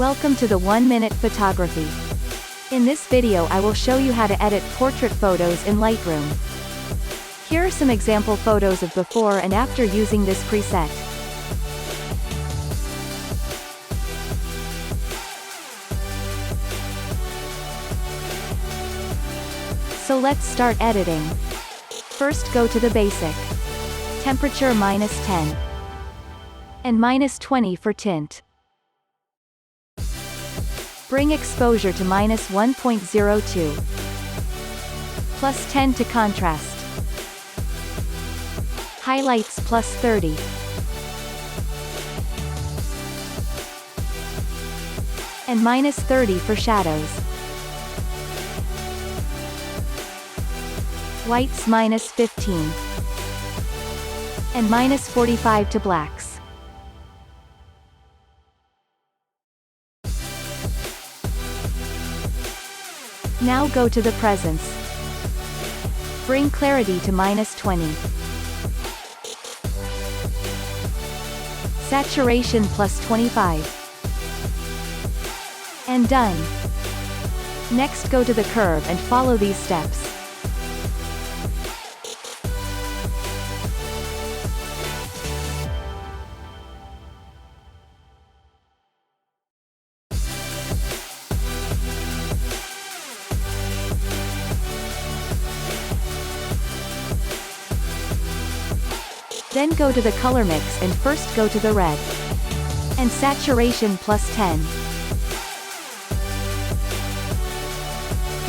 Welcome to the 1 Minute Photography. In this video I will show you how to edit portrait photos in Lightroom. Here are some example photos of before and after using this preset. So let's start editing. First go to the basic. Temperature -10. And -20 for tint. Bring exposure to -1.02. +10 to contrast. Highlights +30. And -30 for shadows. Whites -15. And -45 to blacks. Now go to the presence. Bring clarity to -20. Saturation +25. And done. Next go to the curve and follow these steps. Then go to the color mix and first go to the red. And saturation +10.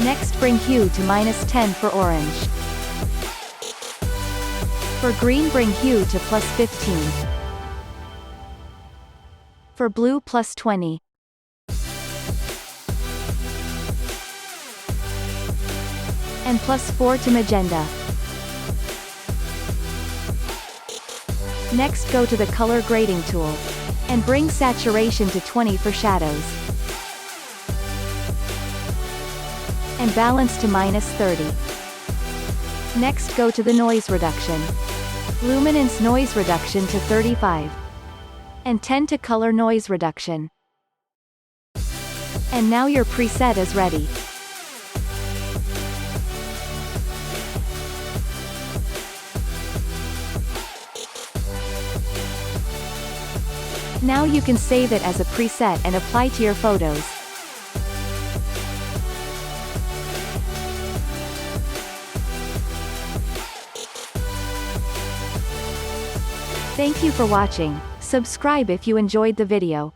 Next bring hue to -10 for orange. For green bring hue to +15. For blue +20. And +4 to magenta. Next go to the color grading tool. And bring saturation to 20 for shadows. And balance to -30. Next go to the noise reduction. Luminance noise reduction to 35. And 10 to color noise reduction. And now your preset is ready. Now you can save it as a preset and apply to your photos. Thank you for watching. Subscribe if you enjoyed the video.